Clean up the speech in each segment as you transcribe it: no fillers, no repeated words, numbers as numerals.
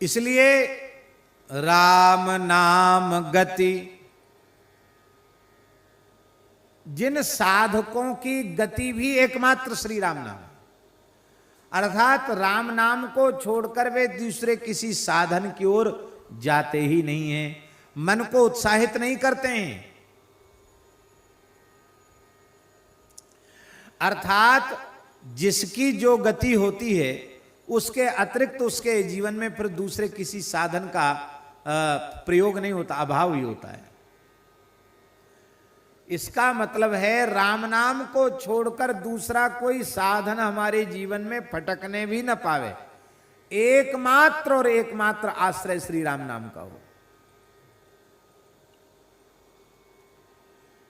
इसलिए राम नाम गति, जिन साधकों की गति भी एकमात्र श्री राम नाम, अर्थात राम नाम को छोड़कर वे दूसरे किसी साधन की ओर जाते ही नहीं हैं, मन को उत्साहित नहीं करते हैं। अर्थात जिसकी जो गति होती है उसके अतिरिक्त उसके जीवन में फिर दूसरे किसी साधन का प्रयोग नहीं होता, अभाव ही होता है। इसका मतलब है राम नाम को छोड़कर दूसरा कोई साधन हमारे जीवन में फटकने भी न पावे, एकमात्र और एकमात्र आश्रय श्री राम नाम का हो।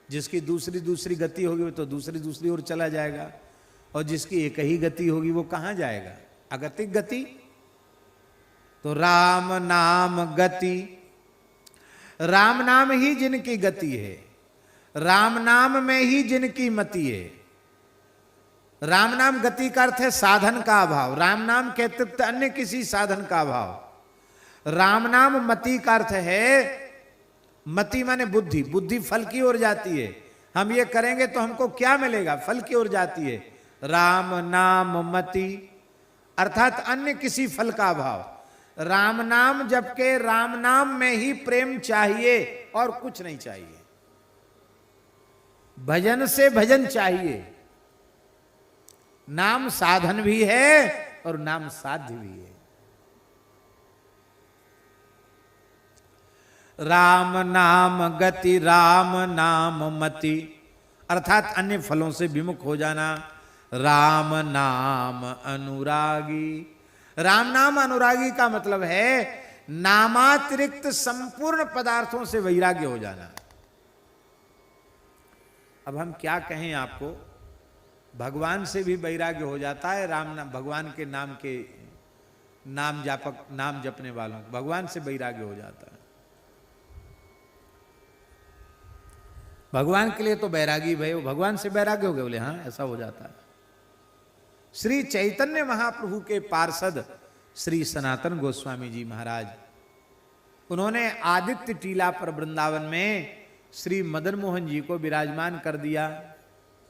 जिसकी दूसरी गति होगी वो तो दूसरी ओर चला जाएगा, और जिसकी एक ही गति होगी वो कहां जाएगा? अगतिक गति। तो राम नाम गति, राम नाम ही जिनकी गति है, राम नाम में ही जिनकी मति है। राम नाम गति का अर्थ है साधन का अभाव, राम नाम के अतिरिक्त अन्य किसी साधन का अभाव। राम नाम मति का अर्थ है, मति माने बुद्धि, बुद्धि फल की ओर जाती है, हम ये करेंगे तो हमको क्या मिलेगा, फल की ओर जाती है। राम नाम मति अर्थात अन्य किसी फल का अभाव। राम नाम जबकि राम नाम में ही प्रेम चाहिए और कुछ नहीं चाहिए, भजन से भजन चाहिए। नाम साधन भी है और नाम साध्य भी है। राम नाम गति, राम नाम मति अर्थात अन्य फलों से विमुख हो जाना। राम नाम अनुरागी, राम नाम अनुरागी का मतलब है नामातिरिक्त संपूर्ण पदार्थों से वैराग्य हो जाना। अब हम क्या कहें आपको, भगवान से भी वैराग्य हो जाता है, राम नाम भगवान के नाम जापक, नाम जपने वालों को भगवान से वैराग्य हो जाता है। भगवान के लिए तो बैरागी भय, भगवान से बैराग्य हो गए, बोले हाँ ऐसा हो जाता है। श्री चैतन्य महाप्रभु के पार्षद श्री सनातन गोस्वामी जी महाराज, उन्होंने आदित्य टीला पर वृंदावन में श्री मदन मोहन जी को विराजमान कर दिया।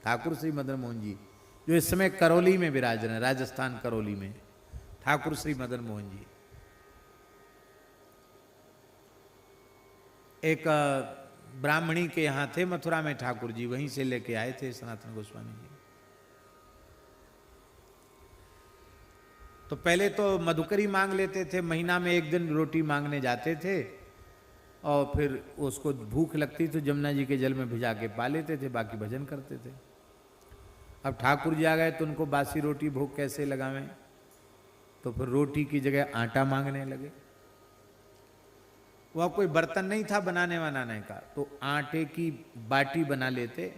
ठाकुर श्री मदन मोहन जी जो इस समय करौली में विराज रहे हैं, राजस्थान करौली में ठाकुर श्री मदन मोहन जी। एक ब्राह्मणी के यहाँ थे मथुरा में ठाकुर जी, वहीं से लेके आए थे सनातन गोस्वामी जी। तो पहले तो मधुकरी मांग लेते थे, महीना में एक दिन रोटी मांगने जाते थे, और फिर उसको भूख लगती तो जमुना जी के जल में भिजा के पा लेते थे, बाकी भजन करते थे। अब ठाकुर जी आ गए तो उनको बासी रोटी भूख कैसे लगावें, तो फिर रोटी की जगह आटा मांगने लगे। वह कोई बर्तन नहीं था बनाने बनाने का, तो आटे की बाटी बना लेते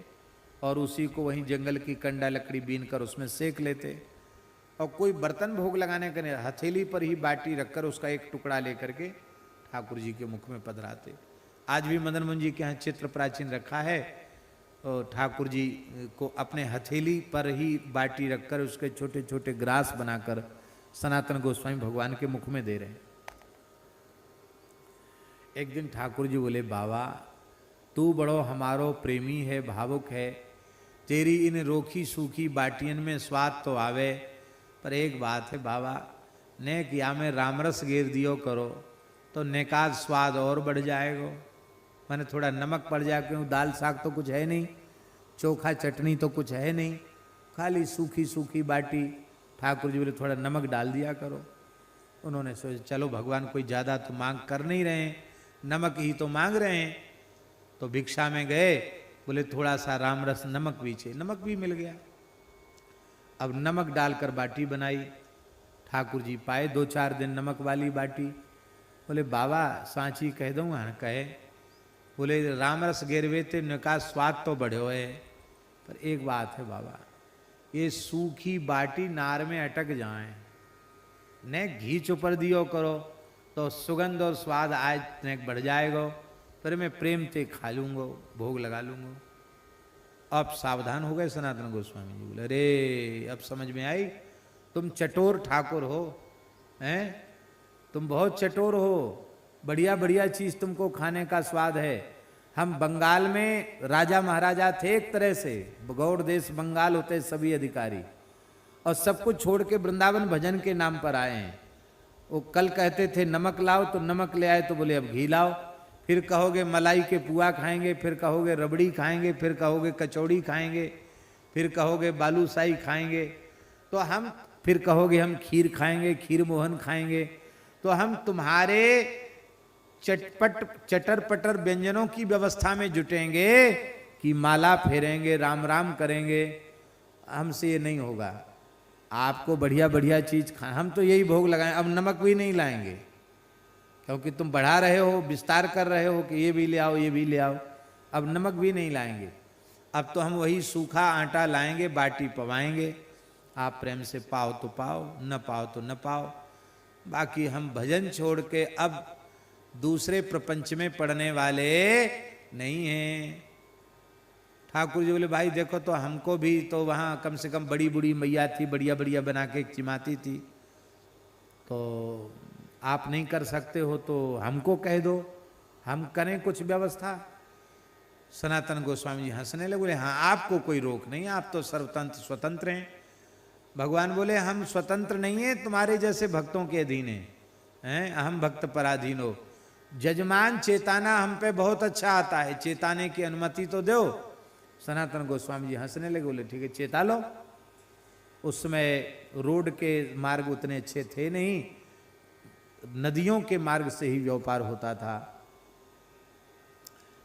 और उसी को वहीं जंगल की कंडा लकड़ी बीन कर उसमें सेक लेते, और कोई बर्तन भोग लगाने का नहीं, हथेली पर ही बाटी रखकर उसका एक टुकड़ा लेकर के ठाकुर जी के मुख में पधराते। आज भी मदन मोहन जी के यहाँ चित्र प्राचीन रखा है, और ठाकुर जी को अपने हथेली पर ही बाटी रखकर उसके छोटे छोटे ग्रास बनाकर सनातन गोस्वामी भगवान के मुख में दे रहे हैं। एक दिन ठाकुर जी बोले, बाबा तू बड़ो हमारो प्रेमी है, भावुक है, तेरी इन रोखी सूखी बाटियन में स्वाद तो आवे, पर एक बात है बाबा, ने किया में रामरस गेर दियो करो तो नेकाज स्वाद और बढ़ जाएगा। मैंने थोड़ा नमक पड़ जाए, क्यों दाल साग तो कुछ है नहीं, चोखा चटनी तो कुछ है नहीं, खाली सूखी सूखी बाटी। ठाकुर जी बोले थोड़ा नमक डाल दिया करो। उन्होंने सोचा चलो भगवान कोई ज़्यादा तो मांग कर नहीं रहे हैं, नमक ही तो मांग रहे हैं, तो भिक्षा में गए, बोले थोड़ा सा रामरस नमक भी चाहिए, नमक भी मिल गया। अब नमक डालकर बाटी बनाई, ठाकुर जी पाए 2-4 दिन नमक वाली बाटी। बोले बाबा सांची कह दूँ? हाँ कहे। बोले रामरस गेरवे ते का स्वाद तो बढ़ो है, पर एक बात है बाबा, ये सूखी बाटी नार में अटक जाए, ने घी चुपर दियो करो तो सुगंध और स्वाद आज ने बढ़ जाएगा, पर मैं प्रेम ते खा लूँगा, भोग लगा लूँगा। अब सावधान हो गए सनातन गोस्वामी जी, बोले अरे अब समझ में आई, तुम चटोर ठाकुर हो हैं, तुम बहुत चटोर हो, बढ़िया बढ़िया चीज तुमको खाने का स्वाद है। हम बंगाल में राजा महाराजा थे एक तरह से, गौड़ देश बंगाल होते सभी अधिकारी, और सब कुछ छोड़ के वृंदावन भजन के नाम पर आए हैं। वो कल कहते थे नमक लाओ तो नमक ले आए, तो बोले अब घी लाओ। फिर कहोगे मलाई के पुआ खाएंगे, फिर कहोगे रबड़ी खाएंगे, फिर कहोगे कचौड़ी खाएंगे, फिर कहोगे बालूशाही खाएंगे, तो हम फिर कहोगे हम खीर खाएंगे, खीर मोहन खाएंगे। तो हम तुम्हारे चटपट चटर पटर व्यंजनों की व्यवस्था में जुटेंगे कि माला फेरेंगे, राम राम करेंगे, हमसे ये नहीं होगा। आपको बढ़िया बढ़िया चीज खा, हम तो यही भोग लगाएं, अब नमक भी नहीं लाएंगे, क्योंकि तुम बढ़ा रहे हो, विस्तार कर रहे हो कि ये भी ले आओ, ये भी ले आओ, अब नमक भी नहीं लाएंगे। अब तो हम वही सूखा आटा लाएंगे, बाटी पवाएंगे, आप प्रेम से पाओ तो पाओ, न पाओ तो न पाओ। बाकी हम भजन छोड़ के अब दूसरे प्रपंच में पड़ने वाले नहीं हैं। ठाकुर जी बोले भाई देखो, तो हमको भी तो वहाँ कम से कम बड़ी बूढ़ी मैया थी, बढ़िया बढ़िया बना के चिमाती थी, तो आप नहीं कर सकते हो तो हमको कह दो, हम करें कुछ व्यवस्था। सनातन गोस्वामी जी हंसने लगे, बोले हाँ आपको कोई रोक नहीं, आप तो सर्वतंत्र स्वतंत्र हैं। भगवान बोले हम स्वतंत्र नहीं है, तुम्हारे जैसे भक्तों के अधीन हैं, अहम भक्त पराधीन हो। जजमान चेताना हम पे बहुत अच्छा आता है, चेताने की अनुमति तो दो। सनातन गोस्वामी जी हंसने लगे, बोले ठीक है चेता लो। उस समय रोड के मार्ग उतने अच्छे थे नहीं, नदियों के मार्ग से ही व्यापार होता था।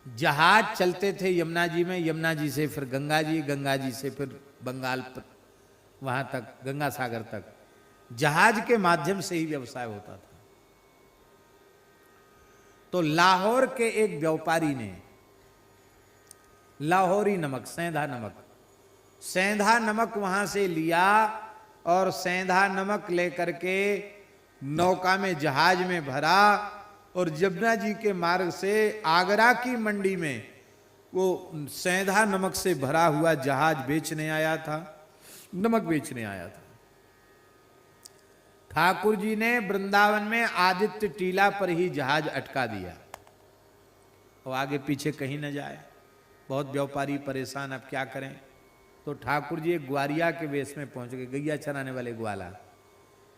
जहाज चलते थे यमुना जी में, यमुना जी से फिर गंगा जी, गंगा जी से फिर बंगाल वहां तक, गंगा सागर तक जहाज के माध्यम से ही व्यवसाय होता था। तो लाहौर के एक व्यापारी ने लाहौरी नमक, सेंधा नमक, सेंधा नमक वहां से लिया और सेंधा नमक लेकर के नौका में, जहाज में भरा और यमुना जी के मार्ग से आगरा की मंडी में वो सेंधा नमक से भरा हुआ जहाज बेचने आया था, नमक बेचने आया था। ठाकुर जी ने वृंदावन में आदित्य टीला पर ही जहाज अटका दिया और आगे पीछे कहीं न जाए। बहुत व्यापारी परेशान, अब क्या करें। तो ठाकुर जी एक ग्वारिया के वेश में पहुंच गए, गैया चराने वाले ग्वाला।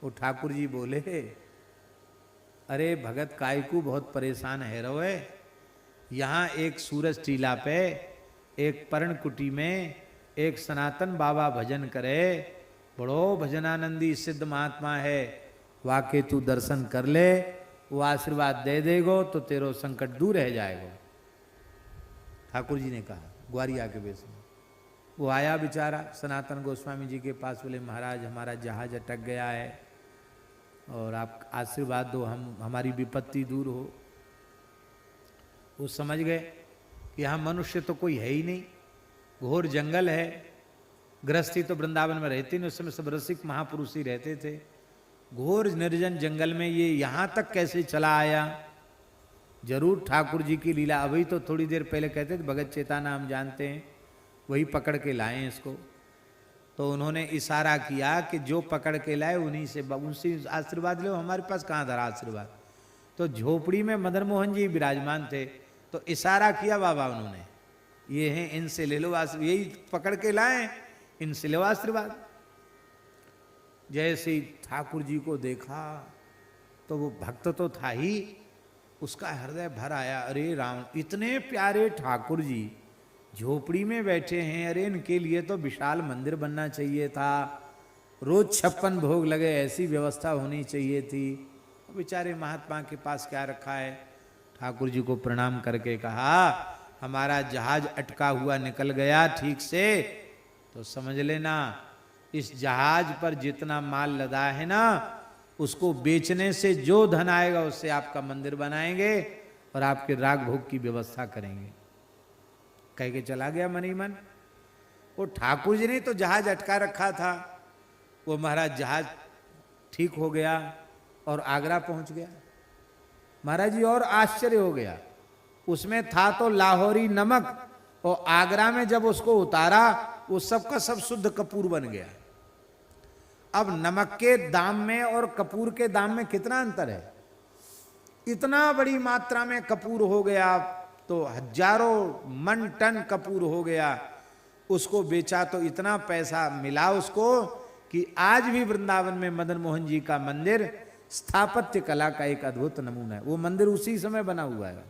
वो ठाकुर जी बोले अरे भगत कायकू बहुत परेशान है रोए, यहाँ एक सूरज टीला पे एक पर्णकुटी में एक सनातन बाबा भजन करे, बड़ो भजनानंदी सिद्ध महात्मा है, वाके तू दर्शन कर ले, वो आशीर्वाद दे देगो तो तेरो संकट दूर रह जाएगा। ठाकुर जी ने कहा ग्वारिया के बेस में। वो आया बेचारा सनातन गोस्वामी जी के पास, बोले महाराज हमारा जहाज अटक गया है और आप आशीर्वाद दो, हम हमारी विपत्ति दूर हो। वो समझ गए कि यहाँ मनुष्य तो कोई है ही नहीं, घोर जंगल है, गृहस्थी तो वृंदावन में रहते नहीं, उस समय सब रसिक महापुरुष ही रहते थे। घोर निर्जन जंगल में ये यहाँ तक कैसे चला आया। जरूर ठाकुर जी की लीला। अभी तो थोड़ी देर पहले कहते थे भगत चेताना हम जानते हैं, वही पकड़ के लाए इसको। तो उन्होंने इशारा किया कि जो पकड़ के लाए उन्हीं से उनसे आशीर्वाद लो, हमारे पास कहाँ धरा आशीर्वाद। तो झोपड़ी में मदन मोहन जी विराजमान थे, तो इशारा किया बाबा उन्होंने, ये हैं इनसे ले लो आशीर्वाद, यही पकड़ के लाए, इनसे लो आशीर्वाद। जैसे ही ठाकुर जी को देखा तो वो भक्त तो था ही, उसका हृदय भर आया। अरे राम, इतने प्यारे ठाकुर जी झोपड़ी में बैठे हैं, अरे इनके लिए तो विशाल मंदिर बनना चाहिए था, रोज 56 भोग लगे, ऐसी व्यवस्था होनी चाहिए थी। बेचारे महात्मा के पास क्या रखा है। ठाकुर जी को प्रणाम करके कहा हमारा जहाज अटका हुआ निकल गया ठीक से, तो समझ लेना इस जहाज पर जितना माल लदा है ना, उसको बेचने से जो धन आएगा उससे आपका मंदिर बनाएंगे और आपके राग भोग की व्यवस्था करेंगे। कह के चला गया मन ही मन। वो ठाकुर जी ने तो जहाज अटका रखा था, वो महाराज जहाज ठीक हो गया और आगरा पहुंच गया। महाराज जी और आश्चर्य हो गया, उसमें था तो लाहौरी नमक, और आगरा में जब उसको उतारा वो सबका सब शुद्ध कपूर बन गया। अब नमक के दाम में और कपूर के दाम में कितना अंतर है। इतना बड़ी मात्रा में कपूर हो गया, तो हजारों मन टन कपूर हो गया। उसको बेचा तो इतना पैसा मिला उसको कि आज भी वृंदावन में मदन मोहन जी का मंदिर स्थापत्य कला का एक अद्भुत नमूना है। वो मंदिर उसी समय बना हुआ है,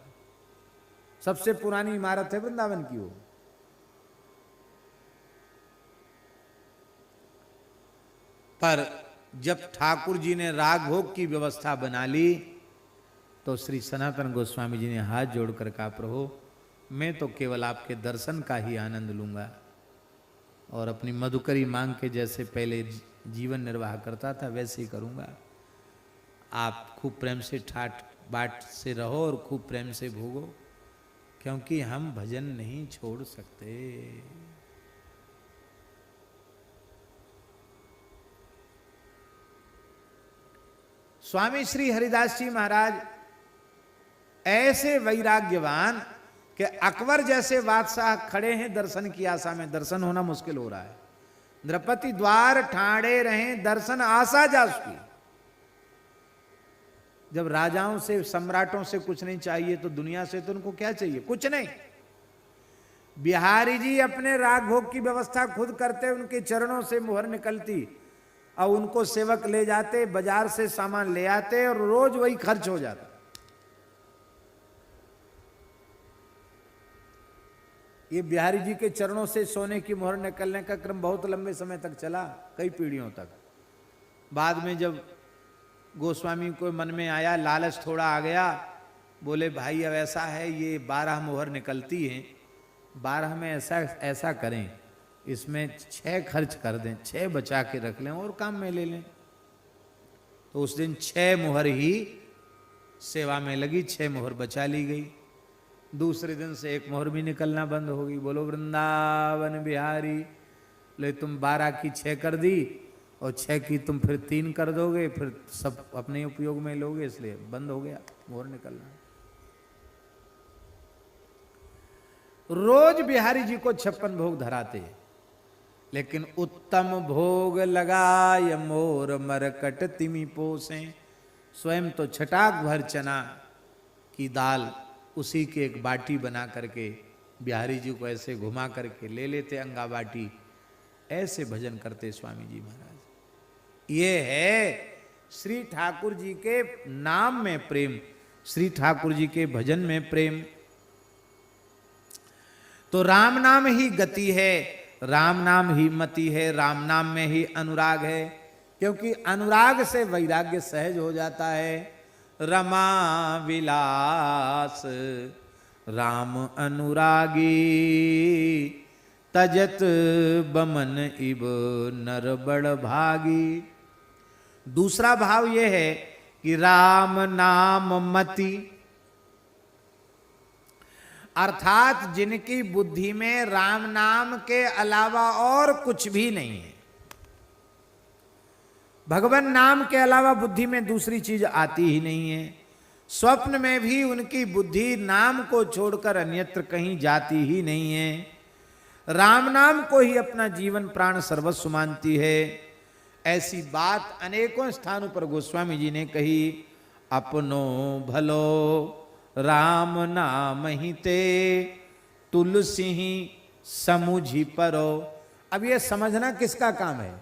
सबसे पुरानी इमारत है वृंदावन की वो। पर जब ठाकुर जी ने राग भोग की व्यवस्था बना ली तो श्री सनातन गोस्वामी जी ने हाथ जोड़कर कहा, प्रभु मैं तो केवल आपके दर्शन का ही आनंद लूंगा और अपनी मधुकरी मांग के जैसे पहले जीवन निर्वाह करता था वैसे ही करूंगा। आप खूब प्रेम से ठाट बाट से रहो और खूब प्रेम से भोगो, क्योंकि हम भजन नहीं छोड़ सकते। स्वामी श्री हरिदास जी महाराज ऐसे वैराग्यवान कि अकबर जैसे बादशाह खड़े हैं दर्शन की आशा में, दर्शन होना मुश्किल हो रहा है। द्रौपदी द्वार ठाड़े रहे दर्शन आशा जासुकी। जब राजाओं से सम्राटों से कुछ नहीं चाहिए तो दुनिया से तो उनको क्या चाहिए? कुछ नहीं। बिहारी जी अपने राग भोग की व्यवस्था खुद करते, उनके चरणों से मुहर निकलती और उनको सेवक ले जाते, बाजार से सामान ले आते और रोज वही खर्च हो जाता। ये बिहारी जी के चरणों से सोने की मुहर निकलने का क्रम बहुत लंबे समय तक चला, कई पीढ़ियों तक। बाद में जब गोस्वामी को मन में आया, लालच थोड़ा आ गया, बोले भाई अब ऐसा है ये 12 मुहर निकलती हैं, 12 में ऐसा करें, इसमें 6 खर्च कर दें, 6 बचा के रख लें और काम में ले लें। तो उस दिन 6 मुहर ही सेवा में लगी, 6 मुहर बचा ली गई। दूसरे दिन से 1 मुहर भी निकलना बंद हो गई। बोलो वृंदावन बिहारी। ले तुम 12 की 6 कर दी और 6 की तुम फिर 3 कर दोगे, फिर सब अपने उपयोग में लोगे, इसलिए बंद हो गया मुहर निकलना। रोज बिहारी जी को 56 भोग धराते, लेकिन उत्तम भोग लगाय मोर मरकट तिमि पोसे। स्वयं तो छटाक भर चना की दाल उसी की एक बाटी बना करके बिहारी जी को ऐसे घुमा करके ले लेते अंगा बाटी। ऐसे भजन करते स्वामी जी महाराज। ये है श्री ठाकुर जी के नाम में प्रेम, श्री ठाकुर जी के भजन में प्रेम। तो राम नाम ही गति है, राम नाम ही मति है, राम नाम में ही अनुराग है, क्योंकि अनुराग से वैराग्य सहज हो जाता है। रमा विलास राम अनुरागी, तजत बमन इब नर बड़ भागी। दूसरा भाव यह है कि राम नाम मति, अर्थात जिनकी बुद्धि में राम नाम के अलावा और कुछ भी नहीं है, भगवान नाम के अलावा बुद्धि में दूसरी चीज आती ही नहीं है। स्वप्न में भी उनकी बुद्धि नाम को छोड़कर अन्यत्र कहीं जाती ही नहीं है। राम नाम को ही अपना जीवन प्राण सर्वस्व मानती है। ऐसी बात अनेकों स्थानों पर गोस्वामी जी ने कही। अपनो भलो राम नाम ही ते, तुलसी समुझी परो। अब ये समझना किसका काम है?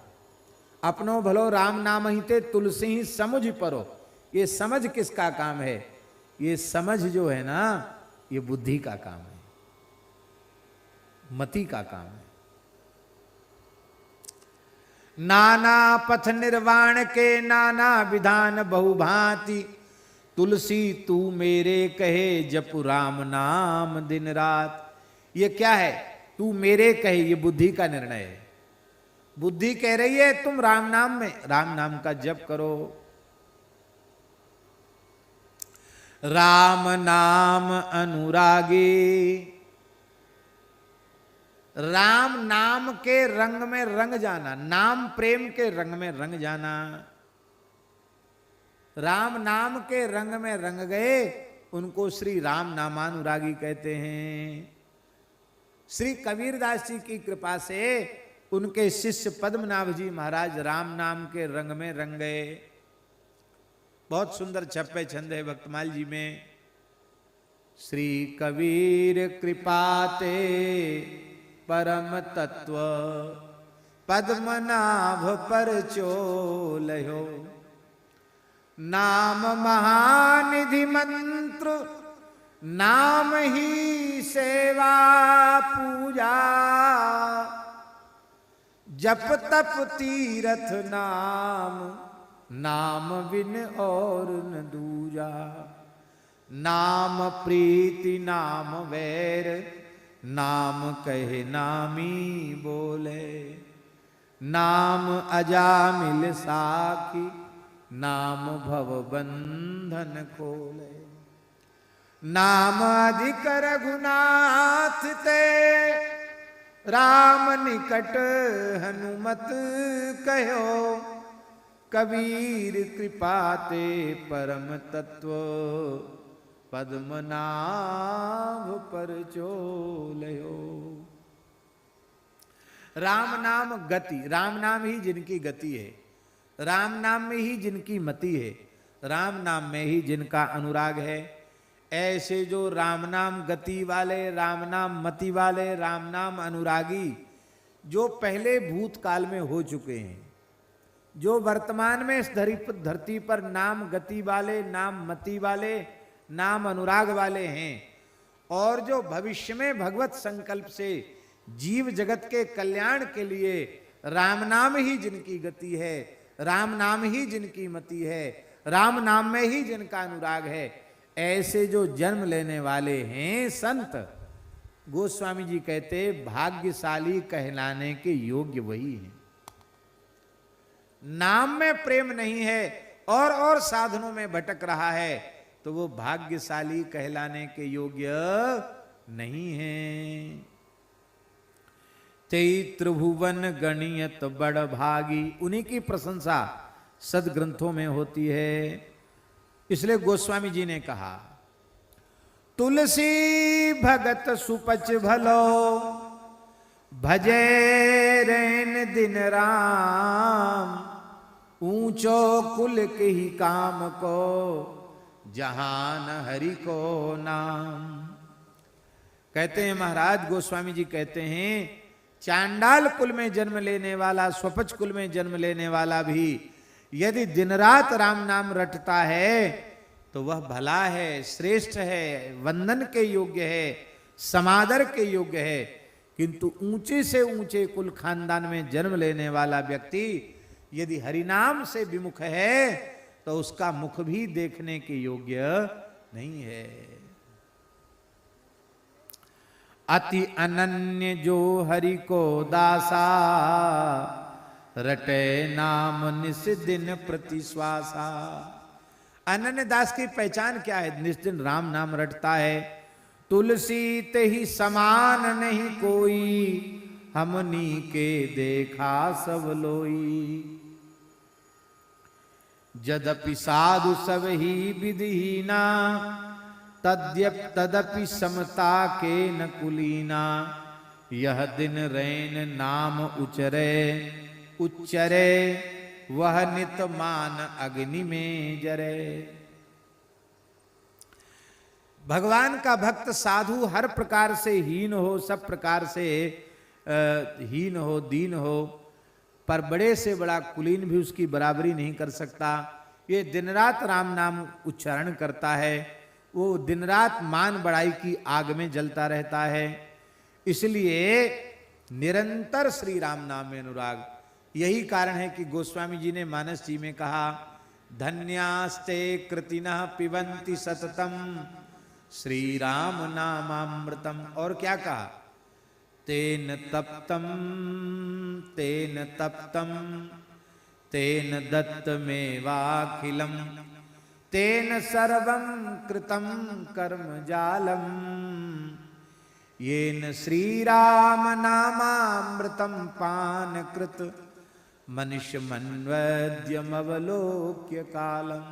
अपनो भलो राम नाम ही ते, तुलसी ही समुझ परो। ये समझ किसका काम है? ये समझ जो है ना, ये बुद्धि का काम है, मति का काम है। नाना पथ निर्वाण के नाना विधान बहुभांति, तुलसी तू मेरे कहे जपु राम नाम दिन रात। ये क्या है? तू मेरे कहे, ये बुद्धि का निर्णय है। बुद्धि कह रही है तुम राम नाम का जप करो। राम नाम अनुरागी, राम नाम के रंग में रंग जाना, नाम प्रेम के रंग में रंग जाना। राम नाम के रंग में रंग गए, उनको श्री राम नामानुरागी कहते हैं। श्री कबीरदास जी की कृपा से उनके शिष्य पद्मनाभ जी महाराज राम नाम के रंग में रंग गए। बहुत सुंदर छप्पे छंद है भक्तमाल जी में। श्री कबीर कृपाते परम तत्व पद्मनाभ पर चोलयो, नाम महानिधि मंत्र नाम ही सेवा पूजा, जप तप तीरथ नाम नाम बिन और न दूजा, नाम प्रीति नाम वैर नाम कहे नामी बोले, नाम अजामिल साखी नाम भव बंधन खोले, नाम अधिक रघुनाथ ते राम निकट हनुमत कहो, कबीर कृपाते परम तत्व पद्मनाभ पर चोलयो। राम नाम गति, राम नाम ही जिनकी गति है, राम नाम में ही जिनकी मति है, राम नाम में ही जिनका अनुराग है, ऐसे जो राम नाम गति वाले, राम नाम मति वाले, राम नाम अनुरागी जो पहले भूतकाल में हो चुके हैं, जो वर्तमान में इस धरती पर नाम गति वाले, नाम मति वाले, नाम अनुराग वाले हैं, और जो भविष्य में भगवत संकल्प से जीव जगत के कल्याण के लिए राम नाम ही जिनकी गति है, राम नाम ही जिनकी मति है, राम नाम में ही जिनका अनुराग है, ऐसे जो जन्म लेने वाले हैं संत, गोस्वामी जी कहते भाग्यशाली कहलाने के योग्य वही हैं। नाम में प्रेम नहीं है और साधनों में भटक रहा है तो वो भाग्यशाली कहलाने के योग्य नहीं है। त्रिभुवन गणियत बड़ भागी, उन्हीं की प्रशंसा सदग्रंथों में होती है। इसलिए गोस्वामी जी ने कहा, तुलसी भगत सुपच भलो भजे रैन दिन राम, ऊंचो कुल के ही काम को जहान हरि को नाम। कहते हैं महाराज गोस्वामी जी कहते हैं, चांडाल कुल में जन्म लेने वाला, स्वपच कुल में जन्म लेने वाला भी यदि दिन रात राम नाम रटता है तो वह भला है, श्रेष्ठ है, वंदन के योग्य है, समादर के योग्य है। किंतु ऊंचे से ऊंचे कुल खानदान में जन्म लेने वाला व्यक्ति यदि हरिनाम से विमुख है तो उसका मुख भी देखने के योग्य नहीं है। अति अनन्य जो हरि को दासा, रटे नाम निस दिन प्रति श्वासा। अनन्य दास की पहचान क्या है? निस दिन राम नाम रटता है। तुलसी ते ही समान नहीं कोई, हमनी के देखा सब लोई। यद्यपि साधु सब ही विधिहीना, तदपि समता के न कुलीना। यह दिन रैन नाम उच्चरे वह नित मान अग्नि में जरे। भगवान का भक्त साधु हर प्रकार से हीन हो, सब प्रकार से हीन हो, दीन हो, पर बड़े से बड़ा कुलीन भी उसकी बराबरी नहीं कर सकता। ये दिन रात राम नाम उच्चारण करता है, वो दिन रात मान बड़ाई की आग में जलता रहता है। इसलिए निरंतर श्री राम नाम में अनुराग। यही कारण है कि गोस्वामी जी ने मानस जी में कहा, धन्यास्ते कृतिनः पिबन्ति सततम श्री राम नामामृतम। और क्या कहा? तेन तप्तम तेन दत्तमेवाखिलम, तेन सर्वं कृतं कर्म जालम। येन श्रीराम नामामृतं पान कृत मनुष्य मन्वद्यम अवलोक्य कालम।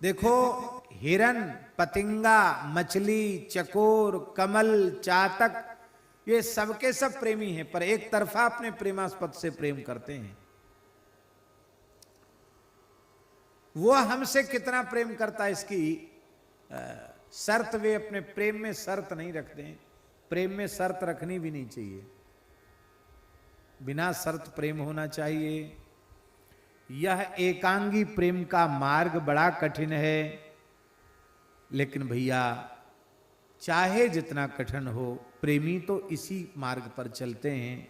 देखो, हिरन, पतिंगा, मछली, चकोर, कमल, चातक ये सबके सब प्रेमी हैं, पर एक तरफा अपने प्रेमास्पद से प्रेम करते हैं। वो हमसे कितना प्रेम करता है इसकी शर्त वे अपने प्रेम में शर्त नहीं रखते हैं। प्रेम में शर्त रखनी भी नहीं चाहिए, बिना शर्त प्रेम होना चाहिए। यह एकांगी प्रेम का मार्ग बड़ा कठिन है, लेकिन भैया चाहे जितना कठिन हो, प्रेमी तो इसी मार्ग पर चलते हैं।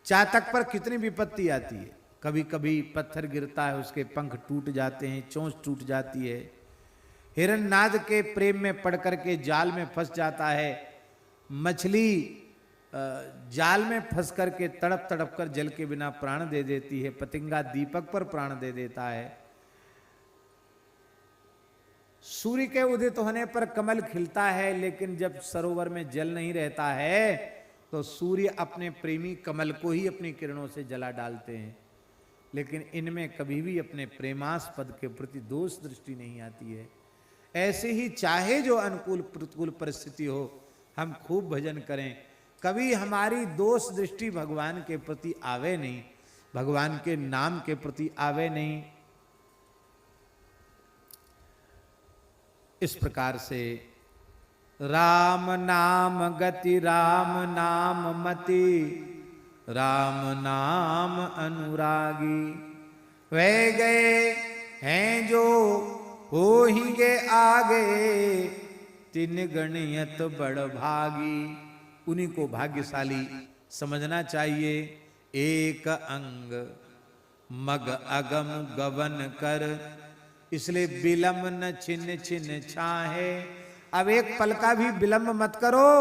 चातक पर कितनी विपत्ति आती है, कभी कभी पत्थर गिरता है, उसके पंख टूट जाते हैं, चोंच टूट जाती है। हिरण्यनाद के प्रेम में पड़ करके जाल में फंस जाता है। मछली जाल में फंस करके तड़प तड़प कर जल के बिना प्राण दे देती है। पतंगा दीपक पर प्राण दे देता है। सूर्य के उदित होने पर कमल खिलता है, लेकिन जब सरोवर में जल नहीं रहता है तो सूर्य अपने प्रेमी कमल को ही अपनी किरणों से जला डालते हैं। लेकिन इनमें कभी भी अपने प्रेमास्पद के प्रति दोष दृष्टि नहीं आती है। ऐसे ही चाहे जो अनुकूल प्रतिकूल परिस्थिति हो, हम खूब भजन करें, कभी हमारी दोष दृष्टि भगवान के प्रति आवे नहीं, भगवान के नाम के प्रति आवे नहीं। इस प्रकार से राम नाम गति, राम नाम मति, राम नाम अनुरागी। वे गए हैं जो हो ही गे आगे, तिन गणियत बड़ भागी। उन्हीं को भाग्यशाली समझना चाहिए। एक अंग मग अगम गवन कर, इसलिए विलंब न छिन्न छिन्न छाहे। अब एक पल का भी विलंब मत करो।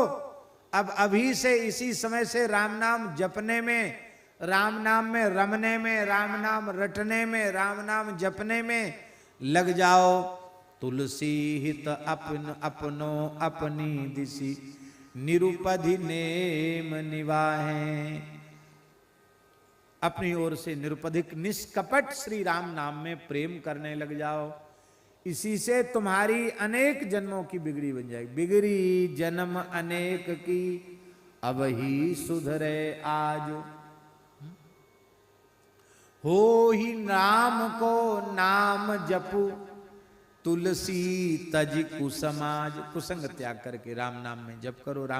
अब अभी से इसी समय से राम नाम जपने में, राम नाम में रमने में, राम नाम रटने में, राम नाम जपने में लग जाओ। तुलसी हित अपन अपनो अपनी दिशि, निरुपधि नेम निवाहे। अपनी ओर से निरुपधिक निष्कपट श्री राम नाम में प्रेम करने लग जाओ। इसी से तुम्हारी अनेक जन्मों की बिगड़ी बन जाएगी। बिगड़ी जन्म अनेक की, अब ही सुधरे आज। हो ही नाम को नाम जपू, तुलसी तज कुसमाज। कुसंग त्याग करके राम नाम में जप करो। राम